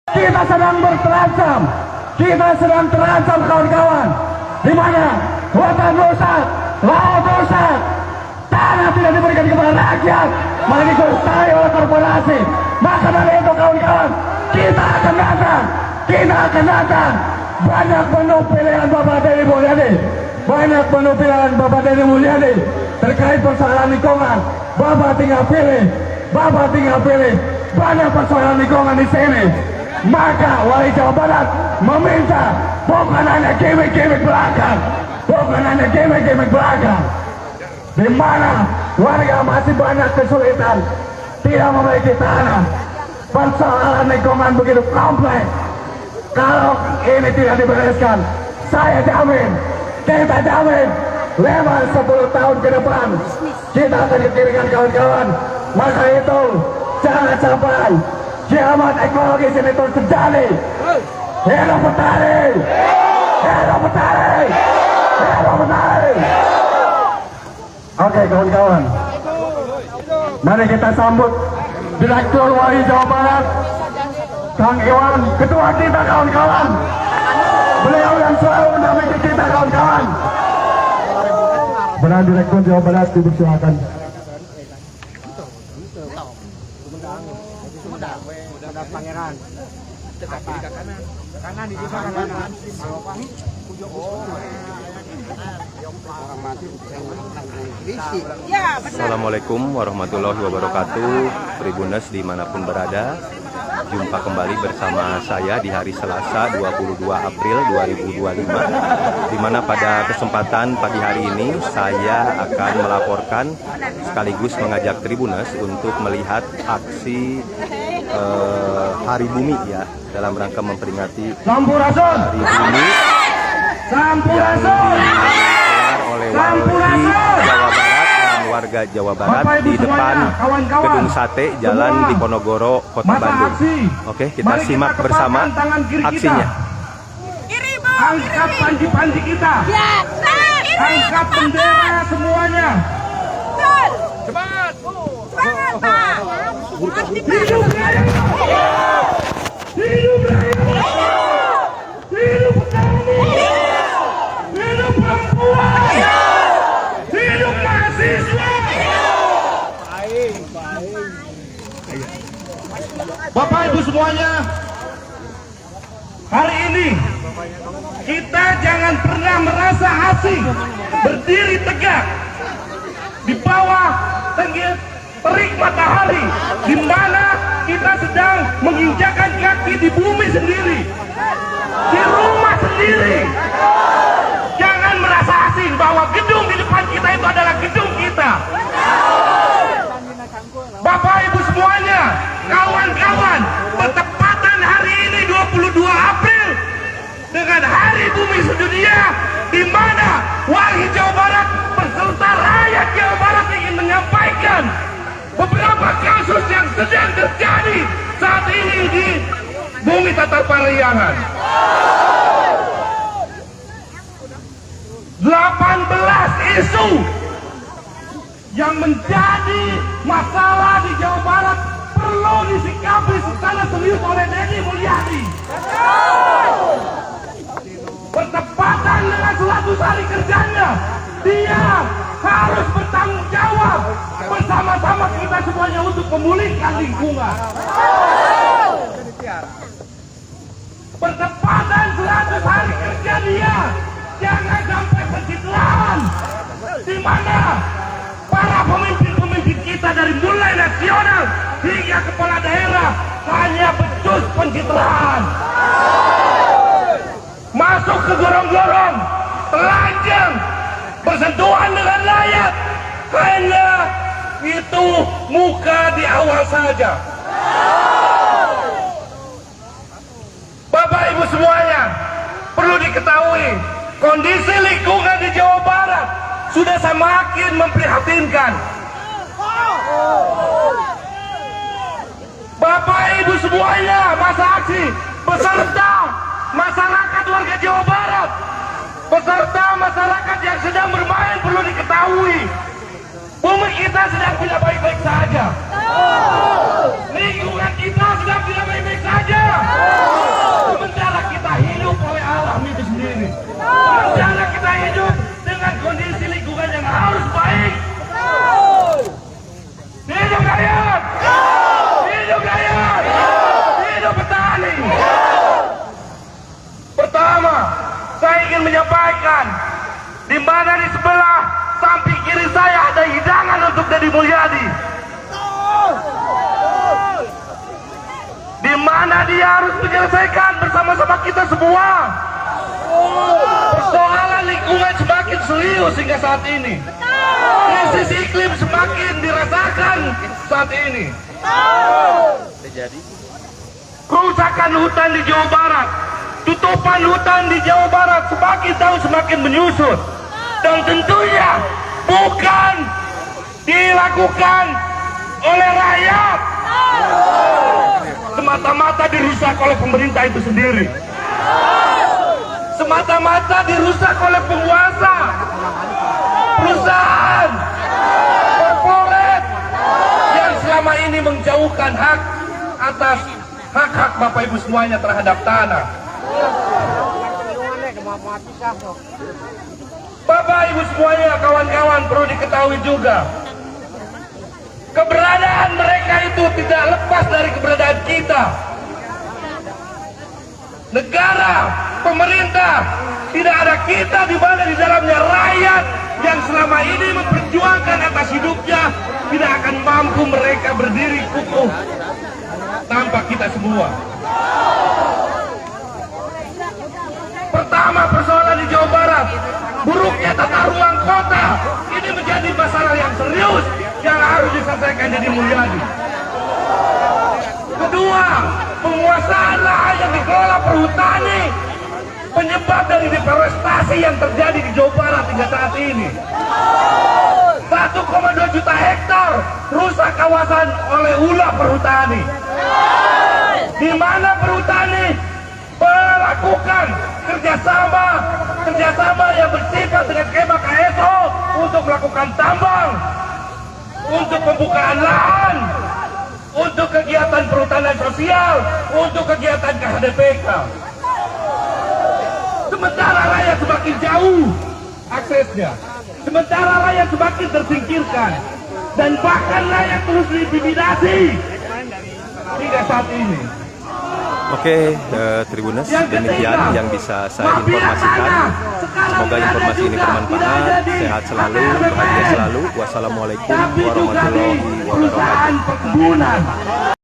Kita sedang berterancam, kita sedang terancam kawan-kawan. Di mana hutan rusak, laut rusak, tanah tidak diberikan kepada rakyat, malah dikuasai oleh korporasi. Maka dari itu kawan-kawan, kita akan datang. Banyak penuh pilihan Bapak Deddy Mulyadi, banyak penuh pilihan Bapak Deddy Mulyadi terkait persoalan lingkungan. Bapak tinggal pilih, banyak persoalan lingkungan di sini. Maka Wali Jawa Barat meminta bukan hanya gimmick-gimmick belakang, di mana warga masih banyak kesulitan, tidak memiliki tanah. Persoalan lingkungan begitu kompleks. Kalau ini tidak dibereskan, saya jamin, kita jamin, lewat 10 tahun ke depan kita akan dikirimkan kawan-kawan. Maka itu jangan sampai kiamat ekologi ini terus terjadi. Hidup petani, hidup petani, hidup petani. Oke kawan-kawan, mari kita sambut Direktur Wali Jawa Barat, Kang Iwan, ketua kita kawan-kawan. Beliau yang selalu mendampingi kita kawan-kawan. Benar Direktur Jawa Barat dipersilakan. Pangeran kanan di kanan. Assalamualaikum warahmatullahi wabarakatuh. Tribuners dimanapun berada, jumpa kembali bersama saya di hari Selasa 22 April 2025, di mana pada kesempatan pagi hari ini saya akan melaporkan sekaligus mengajak Tribuners untuk melihat aksi Hari Bumi ya, dalam rangka memperingati Hari Bumi yang digelar oleh Walhi Jawa Barat dan warga Jawa Barat di depan Gedung Sate Jalan Diponegoro, Kota Bandung. Oke, kita simak bersama aksinya. Angkat panji-panji kita, angkat bendera semuanya. Cepat. Hidup raya, hidup raya, hidup petani, hidup perempuan, hidup mahasiswa. Bapak Ibu semuanya, hari ini kita jangan pernah merasa asing, berdiri tegak di bawah terik matahari, di mana kita sedang menginjakan kaki di bumi sendiri, di rumah sendiri. Jangan merasa asing bahwa gedung di depan kita itu adalah gedung kita. Bapak Ibu semuanya, kawan-kawan, bertepatan hari ini 22 April dengan Hari Bumi Sedunia, di mana Walhi Jawa Barat beserta rakyat Jawa Barat ingin menyampaikan beberapa kasus yang sedang terjadi saat ini di Bumi Tata Parahyangan. 18 isu yang menjadi masalah di Jawa Barat perlu disikapi secara serius oleh Deddy Mulyadi. Bertepatan dengan 100 hari kerjanya, dia harus bertanggung jawab bersama-sama kita semuanya untuk memulihkan lingkungan. Bertepatan 100 hari kerja dia, jangan sampai pencitraan, di mana para pemimpin-pemimpin kita dari mulai nasional hingga kepala daerah hanya becus pencitraan. Masuk ke gorong-gorong, telanjang, bersentuhan dengan rakyat, hanya itu muka di awal saja. Bapak Ibu semuanya, perlu diketahui kondisi lingkungan di Jawa Barat sudah semakin memprihatinkan. Bapak Ibu semuanya, masa aksi beserta masyarakat warga Jawa Barat, beserta masyarakat yang sedang bermain, perlu diketahui bumi kita sedang tidak baik-baik saja, lingkungan kita sedang tidak baik-baik saja. mana di sebelah samping kiri saya ada hidangan untuk Deddy Mulyadi, di mana dia harus menyelesaikan bersama-sama kita semua persoalan lingkungan semakin serius hingga saat ini. Krisis iklim semakin dirasakan saat ini. Kerusakan hutan di Jawa Barat, tutupan hutan di Jawa Barat semakin tahun semakin menyusut, dan tentunya bukan dilakukan oleh rakyat, semata-mata dirusak oleh pemerintah itu sendiri, semata-mata dirusak oleh penguasa, perusahaan, korporat yang selama ini menjauhkan hak atas hak-hak Bapak Ibu semuanya terhadap tanah. Bapak Ibu semuanya, kawan-kawan, perlu diketahui juga, keberadaan mereka itu tidak lepas dari keberadaan kita. Negara, pemerintah, tidak ada kita di mana di dalamnya rakyat yang selama ini memperjuangkan atas hidupnya tidak akan mampu mereka berdiri kukuh tanpa kita semua. Pertama, persoalan di Jawa Barat, buruknya tata ruang kota, ini menjadi masalah yang serius yang harus diselesaikan Deddy Mulyadi. Kedua, penguasaan lahan yang dikelola perhutani, penyebab dari deforestasi yang terjadi di Jawa Barat hingga saat ini. 1,2 juta hektar rusak kawasan oleh ulah perhutani, di mana perhutani melakukan kerjasama yang bersifat dengan skema KSO untuk melakukan tambang, untuk pembukaan lahan, untuk kegiatan perhutanan sosial, untuk kegiatan KHDPK. Sementara rakyat semakin jauh aksesnya, sementara rakyat semakin tersingkirkan, dan bahkan rakyat terus diintimidasi hingga saat ini. Oke, Tribuners, demikian yang bisa saya informasikan. Semoga informasi ini bermanfaat, sehat selalu, bahagia selalu. Wassalamualaikum warahmatullahi wabarakatuh.